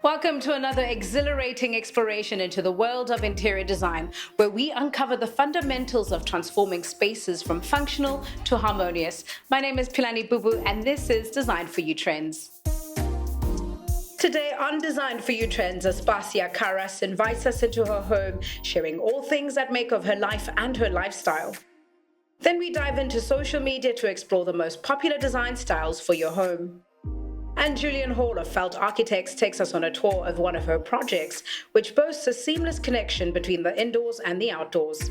Welcome to another exhilarating exploration into the world of interior design, where we uncover the fundamentals of transforming spaces from functional to harmonious. My name is Pilani Bubu, and this is Design for You Trends. Today on Design for You Trends, Aspasia Caras invites us into her home, sharing all things that make of her life and her lifestyle. Then we dive into social media to explore the most popular design styles for your home. And Julian Hall of Felt Architects takes us on a tour of one of her projects, which boasts a seamless connection between the indoors and the outdoors.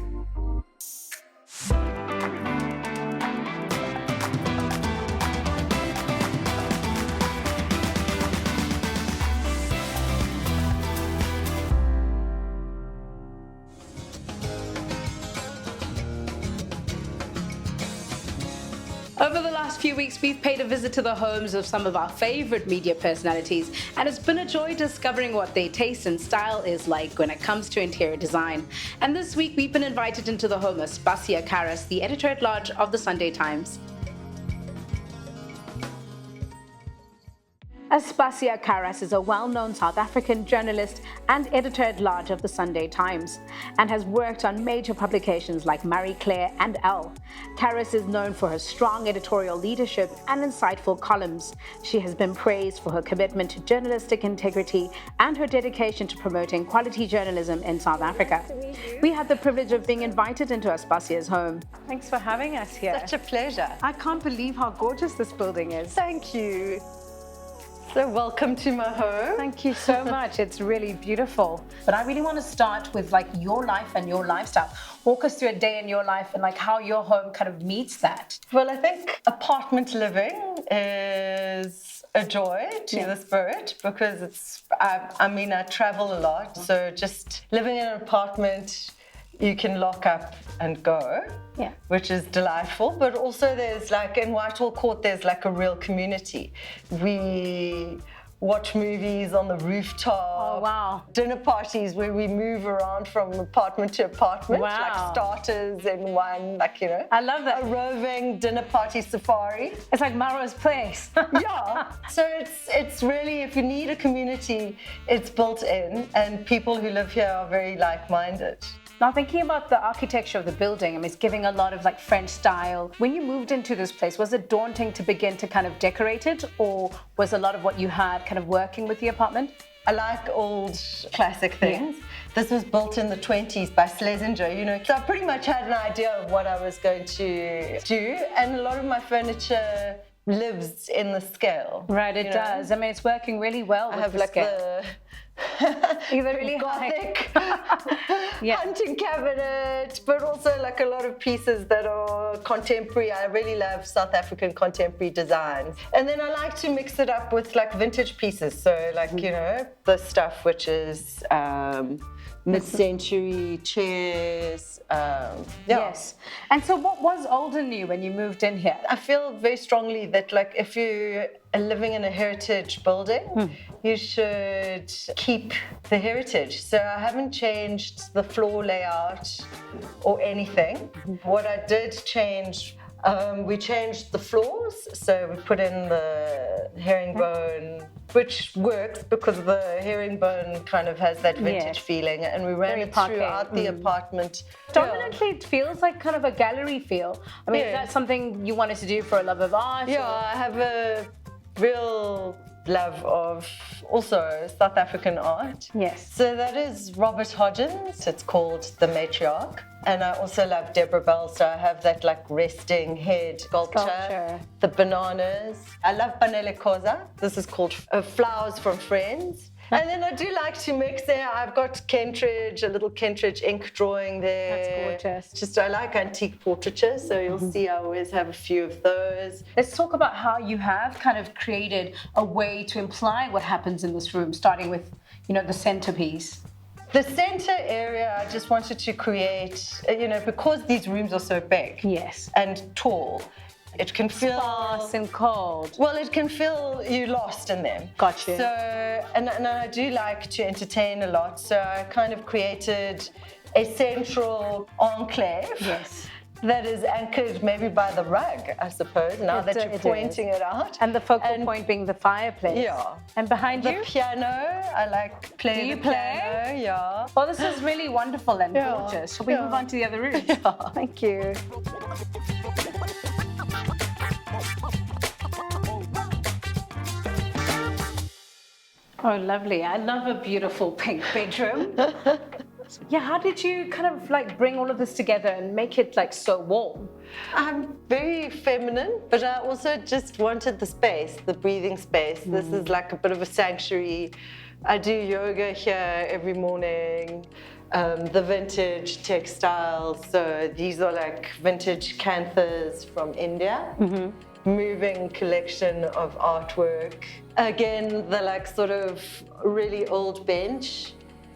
Over the last few weeks, we've paid a visit to the homes of some of our favorite media personalities, and it's been a joy discovering what their taste and style is like when it comes to interior design. And this week, we've been invited into the home of Aspasia Caras, the editor-at-large of the Sunday Times. Aspasia Caras is a well-known South African journalist and editor-at-large of the Sunday Times, and has worked on major publications like Marie Claire and Elle. Caras is known for her strong editorial leadership and insightful columns. She has been praised for her commitment to journalistic integrity and her dedication to promoting quality journalism in South Africa. We had the privilege of being invited into Aspasia's home. Thanks for having us here. Such a pleasure. I can't believe how gorgeous this building is. Thank you. So welcome to my home. Thank you so much. It's really beautiful. But I really want to start with your life and your lifestyle. Walk us through a day in your life and how your home kind of meets that. Well, I think apartment living is a joy to the spirit because I travel a lot. So just living in an apartment, you can lock up and go, which is delightful. But also there's in Whitehall Court, there's a real community. We watch movies on the rooftop. Oh, wow. Dinner parties where we move around from apartment to apartment, Wow. starters in one, I love that. a roving dinner party safari. It's like Maro's place. Yeah. So it's really, if you need a community, it's built in, and people who live here are very like-minded. Now, thinking about the architecture of the building, it's giving a lot of French style. When you moved into this place, was it daunting to begin to kind of decorate it, or was a lot of what you had kind of working with the apartment? I like old classic things. This was built in the 20s by Schlesinger, so I pretty much had an idea of what I was going to do, and a lot of my furniture lives in the scale. Right, it does. It's working really well with I have the scale. Either really Gothic hunting cabinet, but also a lot of pieces that are contemporary. I really love South African contemporary design. And then I like to mix it up with vintage pieces. So the stuff which is mid-century chairs. Yes. And so what was old and new when you moved in here? I feel very strongly that if you are living in a heritage building, you should keep the heritage. So I haven't changed the floor layout or anything. What I did change, we changed the floors. So we put in the herringbone, which works because the herringbone kind of has that vintage feeling, and we ran it throughout the apartment. Dominantly, it feels like kind of a gallery feel. Is that something you wanted to do for a love of art? Yeah, I have a real love of also South African art. Yes. So that is Robert Hodgins. It's called The Matriarch. And I also love Deborah Bell, so I have that resting head sculpture. The bananas. I love Panele Cosa. This is called Flowers from Friends. And then I do like to mix there. I've got Kentridge, a little Kentridge ink drawing there. That's gorgeous. I like antique portraiture, so you'll see I always have a few of those. Let's talk about how you have kind of created a way to imply what happens in this room, starting with, the centerpiece. The center area, I just wanted to create, because these rooms are so big and tall, it can feel sparse and cold. Well, it can feel you lost in them. Gotcha. So, and I do like to entertain a lot, so I kind of created a central enclave. Yes. that is anchored maybe by the rug, I suppose, now that you're pointing it out. And the focal point being the fireplace. Yeah. And behind the you? Piano. I like playing Do you the play? piano. Yeah. Well, this is really wonderful and gorgeous. Shall we move on to the other room? Yeah. Thank you. Oh, lovely. I love a beautiful pink bedroom. Yeah, how did you kind of like bring all of this together and make it like so warm? I'm very feminine, but I also just wanted the space, the breathing space. This is like a bit of a sanctuary. I do yoga here every morning. The vintage textiles, so these are like vintage canthas from India. Moving collection of artwork. Again, the like sort of really old bench.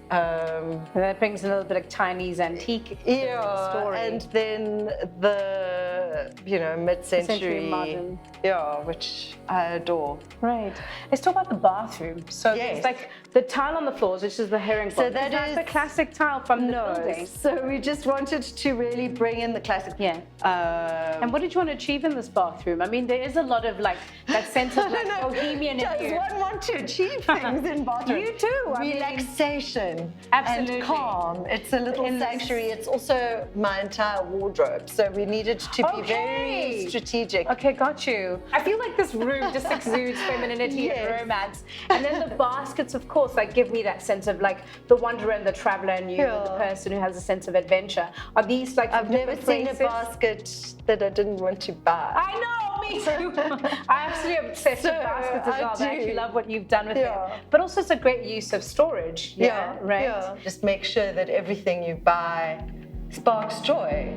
And that brings a little bit of Chinese antique story. And then the mid-century modern. which I adore. Right. Let's talk about the bathroom. So it's like the tile on the floors, which is the herringbone. So that is the classic tile from the building. So we just wanted to really bring in the classic. Yeah. And what did you want to achieve in this bathroom? I mean, there is a lot of like that sense of like bohemian in here. Does one want to achieve things in bathrooms? You do. Relaxation. Absolutely. And calm. It's a little sanctuary. It's also my entire wardrobe. So we needed to be very strategic. Okay, got you. I feel like this room just exudes femininity and romance. And then the baskets, of course, like give me that sense of like the wanderer and the traveler and you, the person who has a sense of adventure. Are these like I've never seen a basket that I didn't want to buy. I know, me too. I absolutely obsessed with baskets as well. I actually love what you've done with it. But also it's a great use of storage. Right? Yeah. Just make sure that everything you buy sparks joy.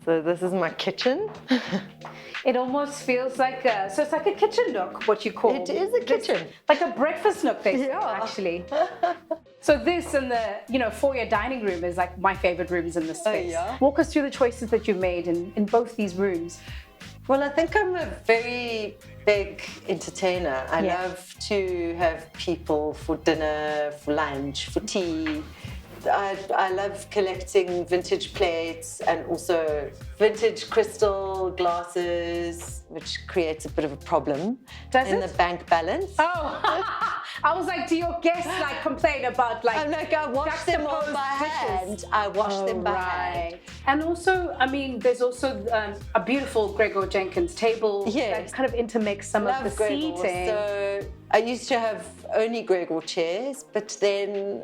So this is my kitchen. It almost feels like so it's like a kitchen nook, what you call. It is a kitchen. Like a breakfast nook, basically, actually. So this and the, foyer dining room is like my favorite rooms in this space. Walk us through the choices that you've made in both these rooms. Well, I think I'm a very big entertainer. I love to have people for dinner, for lunch, for tea. I love collecting vintage plates and also vintage crystal glasses, which creates a bit of a problem in the bank balance. Oh, I was like, do your guests like complain about like? I'm like, I wash them all by hand. I wash them by hand. And also, I mean, there's also a beautiful Gregor Jenkins table that kind of intermix some of the seating. So I used to have only Gregor chairs, but then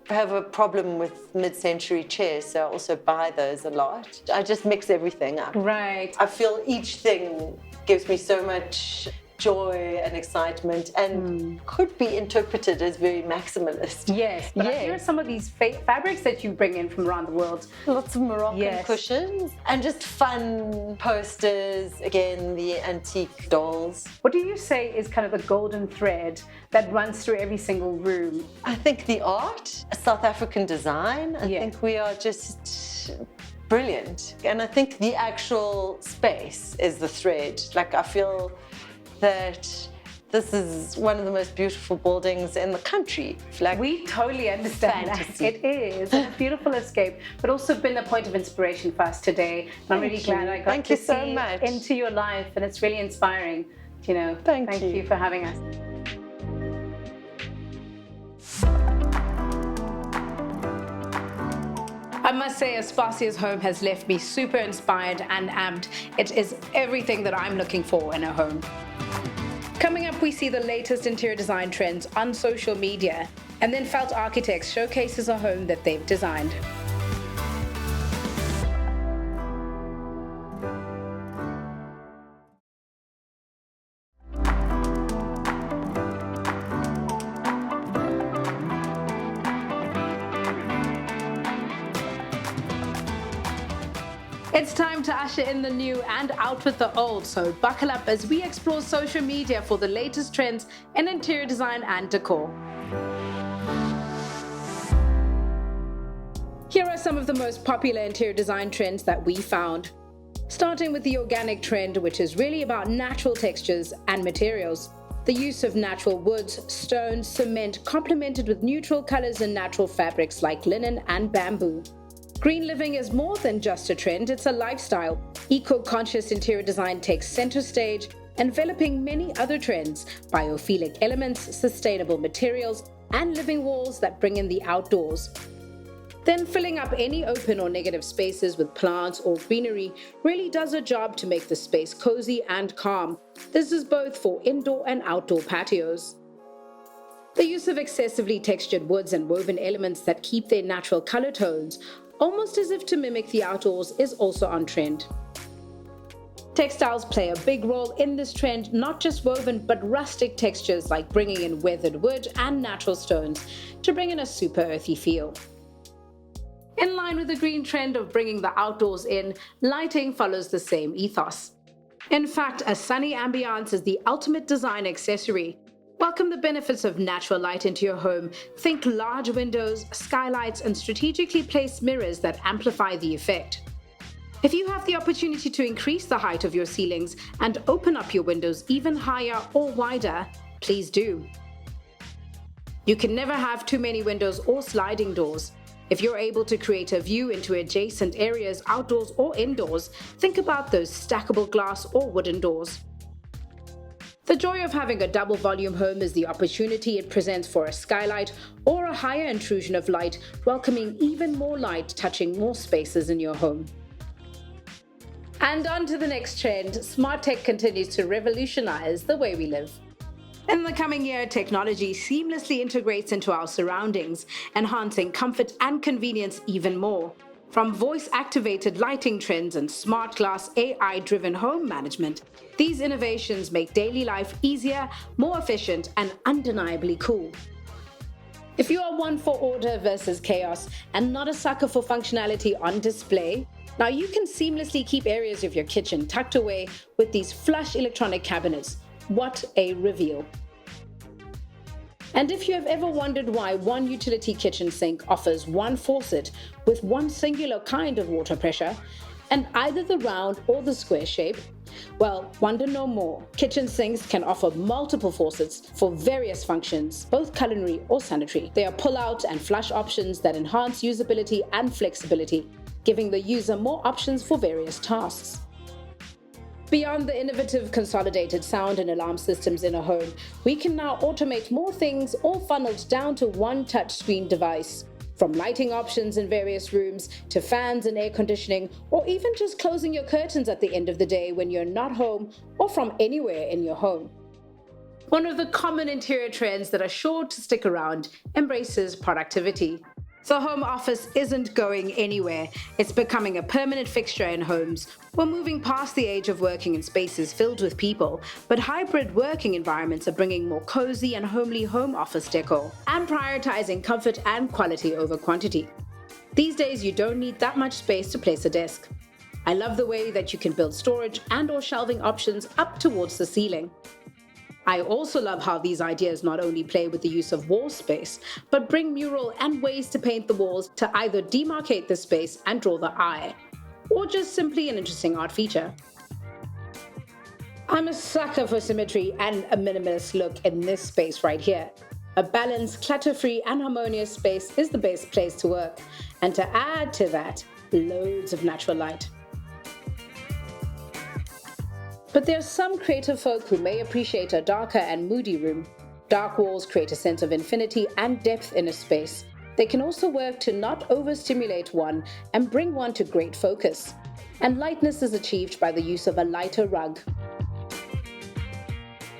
have a problem with mid-century chairs, so I also buy those a lot. I just mix everything up. Right. I feel each thing gives me so much joy and excitement and could be interpreted as very maximalist. Yes, but here are some of these fabrics that you bring in from around the world. Lots of Moroccan cushions and just fun posters, again, the antique dolls. What do you say is kind of the golden thread that runs through every single room? I think the art, South African design, I think we are just brilliant. And I think the actual space is the thread. Like I feel that this is one of the most beautiful buildings in the country. Like, we totally understand that. It is a beautiful escape, but also been a point of inspiration for us today. And I'm really glad I got to see into your life, and it's really inspiring. Thank you for having us. I must say, Aspasia's home has left me super inspired and amped. It is everything that I'm looking for in a home. Coming up, we see the latest interior design trends on social media, and then Felt Architects showcases a home that they've designed. It's time to usher in the new and out with the old, so buckle up as we explore social media for the latest trends in interior design and decor. Here are some of the most popular interior design trends that we found. Starting with the organic trend, which is really about natural textures and materials. The use of natural woods, stone, cement, complemented with neutral colors and natural fabrics like linen and bamboo. Green living is more than just a trend, it's a lifestyle. Eco-conscious interior design takes center stage, enveloping many other trends: biophilic elements, sustainable materials, and living walls that bring in the outdoors. Then filling up any open or negative spaces with plants or greenery really does a job to make the space cozy and calm. This is both for indoor and outdoor patios. The use of excessively textured woods and woven elements that keep their natural color tones, almost as if to mimic the outdoors, is also on trend. Textiles play a big role in this trend, not just woven but rustic textures like bringing in weathered wood and natural stones to bring in a super earthy feel. In line with the green trend of bringing the outdoors in, lighting follows the same ethos. In fact, a sunny ambiance is the ultimate design accessory. Welcome the benefits of natural light into your home. Think large windows, skylights, and strategically placed mirrors that amplify the effect. If you have the opportunity to increase the height of your ceilings and open up your windows even higher or wider, please do. You can never have too many windows or sliding doors. If you're able to create a view into adjacent areas outdoors or indoors, think about those stackable glass or wooden doors. The joy of having a double volume home is the opportunity it presents for a skylight or a higher intrusion of light, welcoming even more light touching more spaces in your home. And on to the next trend, smart tech continues to revolutionize the way we live. In the coming year, technology seamlessly integrates into our surroundings, enhancing comfort and convenience even more. From voice-activated lighting trends and smart glass AI-driven home management, these innovations make daily life easier, more efficient, and undeniably cool. If you are one for order versus chaos and not a sucker for functionality on display, now you can seamlessly keep areas of your kitchen tucked away with these flush electronic cabinets. What a reveal! And if you have ever wondered why one utility kitchen sink offers one faucet with one singular kind of water pressure, and either the round or the square shape, well, wonder no more. Kitchen sinks can offer multiple faucets for various functions, both culinary or sanitary. They are pull-out and flush options that enhance usability and flexibility, giving the user more options for various tasks. Beyond the innovative consolidated sound and alarm systems in a home, we can now automate more things, all funneled down to one touchscreen device. From lighting options in various rooms, to fans and air conditioning, or even just closing your curtains at the end of the day when you're not home or from anywhere in your home. One of the common interior trends that are sure to stick around embraces productivity. The home office isn't going anywhere. It's becoming a permanent fixture in homes. We're moving past the age of working in spaces filled with people, but hybrid working environments are bringing more cozy and homely home office decor and prioritizing comfort and quality over quantity. These days, you don't need that much space to place a desk. I love the way that you can build storage and/or shelving options up towards the ceiling. I also love how these ideas not only play with the use of wall space, but bring mural and ways to paint the walls to either demarcate the space and draw the eye, or just simply an interesting art feature. I'm a sucker for symmetry and a minimalist look in this space right here. A balanced, clutter-free and harmonious space is the best place to work, and to add to that, loads of natural light. But there are some creative folk who may appreciate a darker and moody room. Dark walls create a sense of infinity and depth in a space. They can also work to not overstimulate one and bring one to great focus. And lightness is achieved by the use of a lighter rug.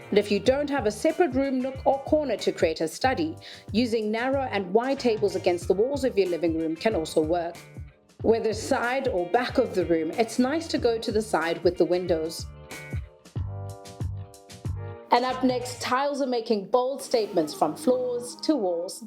And if you don't have a separate room, nook or corner to create a study, using narrow and wide tables against the walls of your living room can also work. Whether side or back of the room, it's nice to go to the side with the windows. And up next, tiles are making bold statements from floors to walls.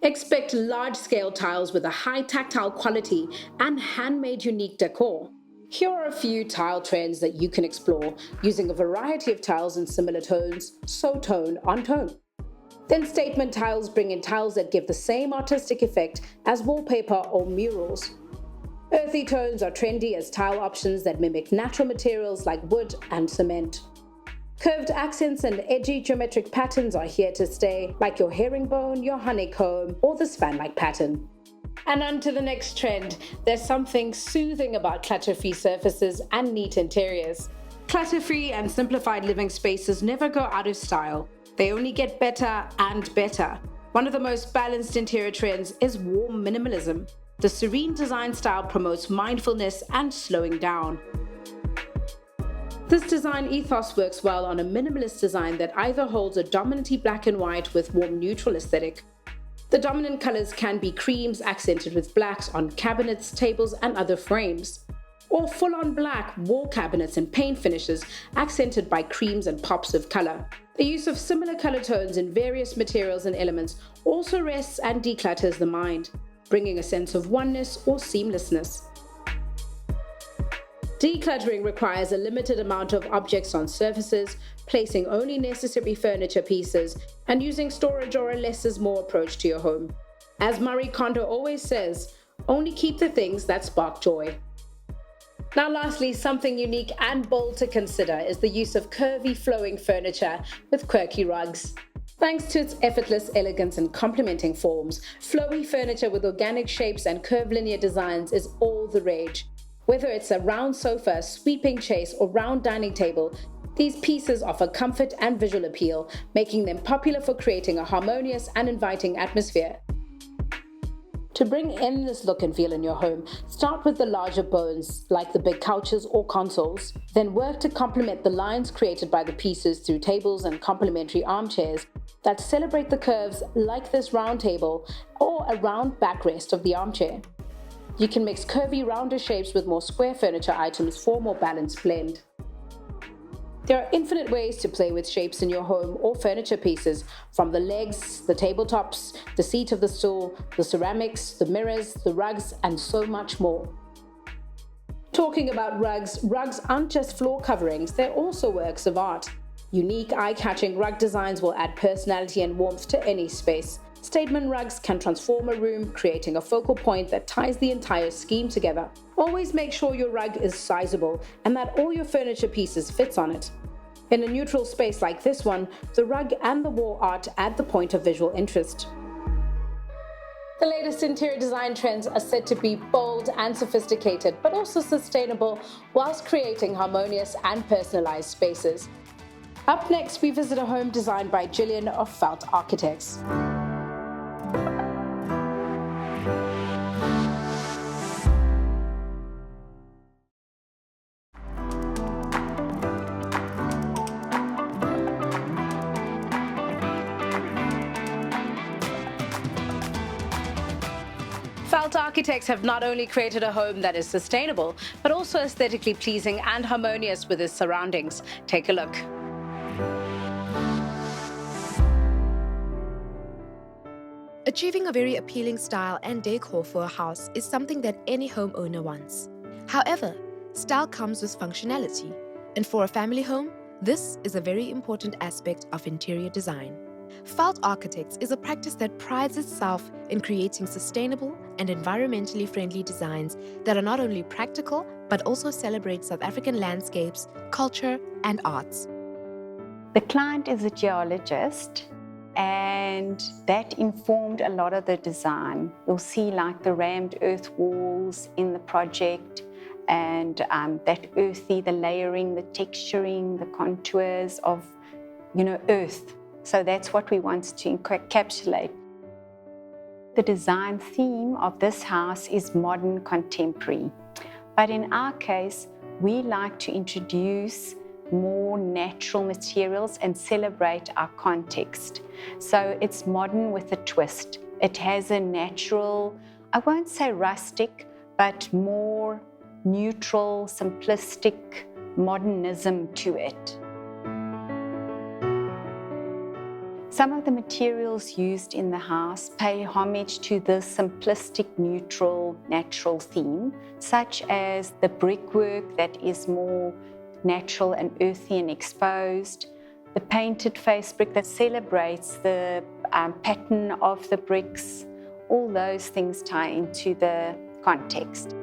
Expect large-scale tiles with a high tactile quality and handmade unique decor. Here are a few tile trends that you can explore using a variety of tiles in similar tones, so tone on tone. Then statement tiles bring in tiles that give the same artistic effect as wallpaper or murals. Earthy tones are trendy as tile options that mimic natural materials like wood and cement. Curved accents and edgy geometric patterns are here to stay, like your herringbone, your honeycomb, or this fan-like pattern. And on to the next trend. There's something soothing about clutter-free surfaces and neat interiors. Clutter-free and simplified living spaces never go out of style. They only get better and better. One of the most balanced interior trends is warm minimalism. The serene design style promotes mindfulness and slowing down. This design ethos works well on a minimalist design that either holds a dominantly black and white with warm neutral aesthetic. The dominant colors can be creams accented with blacks on cabinets, tables, and other frames, or full-on black wall cabinets and paint finishes accented by creams and pops of color. The use of similar color tones in various materials and elements also rests and declutters the mind, bringing a sense of oneness or seamlessness. Decluttering requires a limited amount of objects on surfaces, placing only necessary furniture pieces, and using storage or a less is more approach to your home. As Marie Kondo always says, only keep the things that spark joy. Now lastly, something unique and bold to consider is the use of curvy flowing furniture with quirky rugs. Thanks to its effortless elegance and complementing forms, flowy furniture with organic shapes and curvilinear designs is all the rage. Whether it's a round sofa, sweeping chase, or round dining table, these pieces offer comfort and visual appeal, making them popular for creating a harmonious and inviting atmosphere. To bring in this look and feel in your home, start with the larger bones, like the big couches or consoles. Then work to complement the lines created by the pieces through tables and complementary armchairs that celebrate the curves, like this round table or a round backrest of the armchair. You can mix curvy, rounder shapes with more square furniture items for a more balanced blend. There are infinite ways to play with shapes in your home or furniture pieces, from the legs, the tabletops, the seat of the stool, the ceramics, the mirrors, the rugs, and so much more. Talking about rugs aren't just floor coverings, they're also works of art. Unique, eye-catching rug designs will add personality and warmth to any space. Statement rugs can transform a room, creating a focal point that ties the entire scheme together. Always make sure your rug is sizable and that all your furniture pieces fits on it. In a neutral space like this one, the rug and the wall art add the point of visual interest. The latest interior design trends are said to be bold and sophisticated, but also sustainable, whilst creating harmonious and personalized spaces. Up next, we visit a home designed by Gillian of Felt Architects. Felt Architects have not only created a home that is sustainable, but also aesthetically pleasing and harmonious with its surroundings. Take a look. Achieving a very appealing style and decor for a house is something that any homeowner wants. However, style comes with functionality, and for a family home, this is a very important aspect of interior design. Felt Architects is a practice that prides itself in creating sustainable and environmentally friendly designs that are not only practical, but also celebrate South African landscapes, culture, and arts. The client is a geologist, and that informed a lot of the design. You'll see like the rammed earth walls in the project, and that earthy, the layering, the texturing, the contours of, earth. So that's what we want to encapsulate. The design theme of this house is modern contemporary. But in our case, we like to introduce more natural materials and celebrate our context. So it's modern with a twist. It has a natural, I won't say rustic, but more neutral, simplistic modernism to it. Some of the materials used in the house pay homage to the simplistic, neutral, natural theme, such as the brickwork that is more natural and earthy and exposed, the painted face brick that celebrates the pattern of the bricks, all those things tie into the context.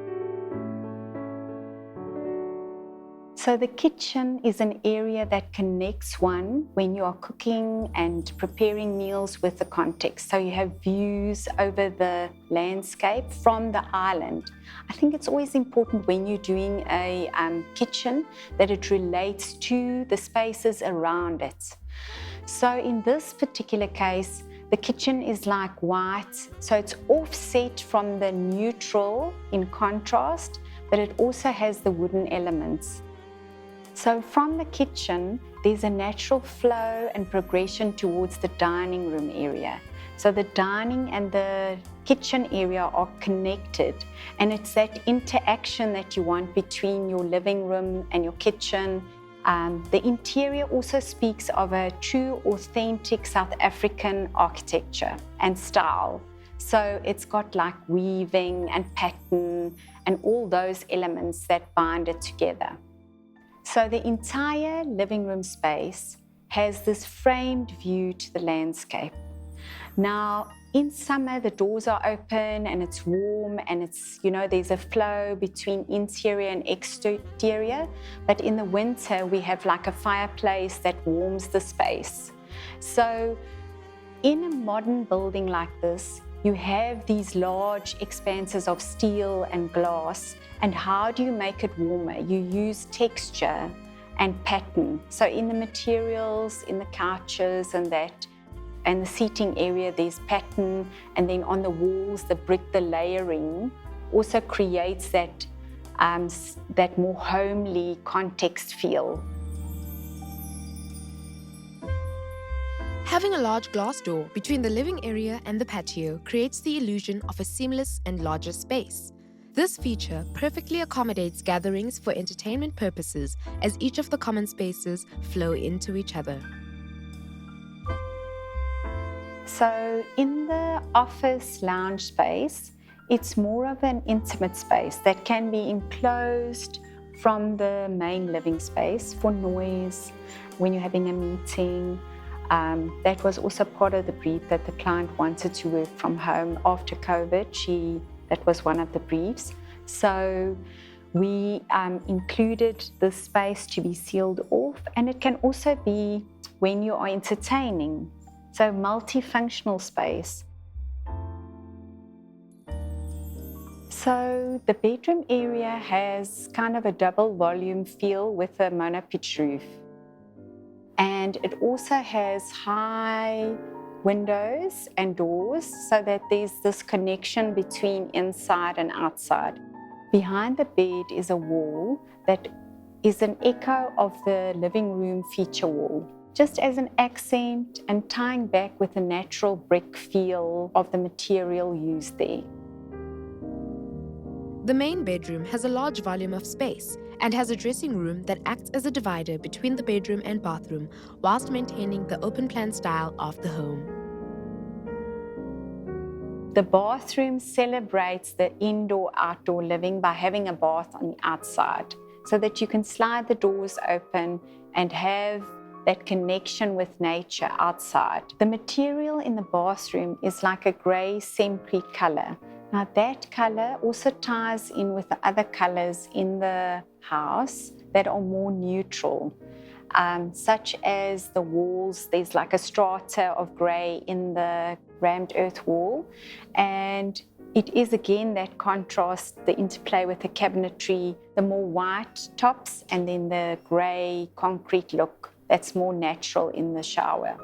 So the kitchen is an area that connects one when you are cooking and preparing meals with the context. So you have views over the landscape from the island. I think it's always important when you're doing a kitchen that it relates to the spaces around it. So in this particular case, the kitchen is like white, so it's offset from the neutral in contrast, but it also has the wooden elements. So from the kitchen, there's a natural flow and progression towards the dining room area. So the dining and the kitchen area are connected, and it's that interaction that you want between your living room and your kitchen. The interior also speaks of a true, authentic South African architecture and style. So it's got like weaving and pattern and all those elements that bind it together. So the entire living room space has this framed view to the landscape. Now, in summer, the doors are open and it's warm and it's, there's a flow between interior and exterior. But in the winter, we have like a fireplace that warms the space. So in a modern building like this, you have these large expanses of steel and glass. And how do you make it warmer? You use texture and pattern. So in the materials, in the couches and the seating area, there's pattern. And then on the walls, the brick, the layering also creates that more homely context feel. Having a large glass door between the living area and the patio creates the illusion of a seamless and larger space. This feature perfectly accommodates gatherings for entertainment purposes as each of the common spaces flow into each other. So in the office lounge space, it's more of an intimate space that can be enclosed from the main living space for noise when you're having a meeting. That was also part of the brief that the client wanted to work from home after COVID. That was one of the briefs. So we included the space to be sealed off, and it can also be when you are entertaining. So multifunctional space. So the bedroom area has kind of a double volume feel with a monopitch roof. And it also has high windows and doors so that there's this connection between inside and outside. Behind the bed is a wall that is an echo of the living room feature wall, just as an accent and tying back with the natural brick feel of the material used there. The main bedroom has a large volume of space and has a dressing room that acts as a divider between the bedroom and bathroom whilst maintaining the open plan style of the home. The bathroom celebrates the indoor-outdoor living by having a bath on the outside so that you can slide the doors open and have that connection with nature outside. The material in the bathroom is like a grey sempre color. Now that color also ties in with the other colors in the house that are more neutral, such as the walls. There's like a strata of grey in the rammed earth wall, and it is again that contrast, the interplay with the cabinetry, the more white tops and then the grey concrete look that's more natural in the shower.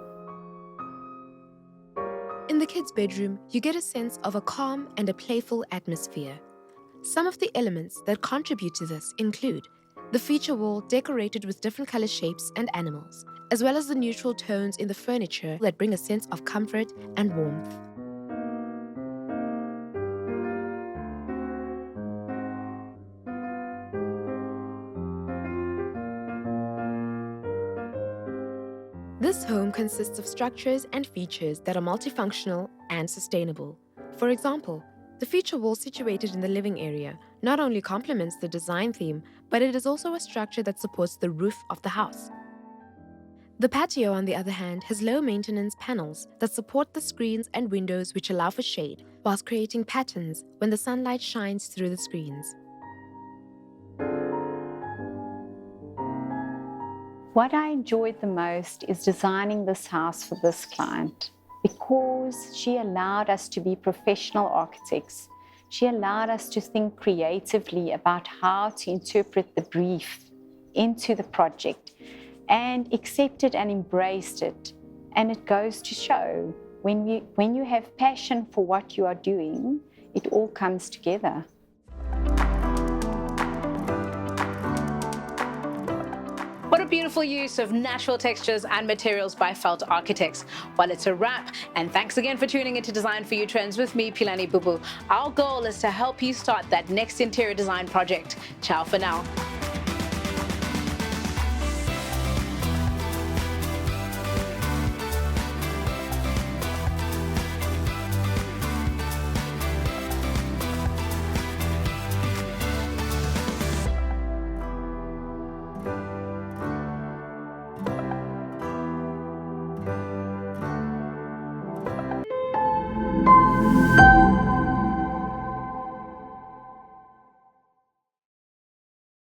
In the kids' bedroom, you get a sense of a calm and a playful atmosphere. Some of the elements that contribute to this include the feature wall decorated with different color shapes and animals, as well as the neutral tones in the furniture that bring a sense of comfort and warmth. This home consists of structures and features that are multifunctional and sustainable. For example, the feature wall situated in the living area not only complements the design theme, but it is also a structure that supports the roof of the house. The patio, on the other hand, has low-maintenance panels that support the screens and windows, which allow for shade, whilst creating patterns when the sunlight shines through the screens. What I enjoyed the most is designing this house for this client, because she allowed us to be professional architects. She allowed us to think creatively about how to interpret the brief into the project, and accepted and embraced it. And it goes to show, when you have passion for what you are doing, it all comes together. What a beautiful use of natural textures and materials by Felt Architects. Well, it's a wrap, and thanks again for tuning into Design for You Trends with me, Philani Bubu. Our goal is to help you start that next interior design project. Ciao for now.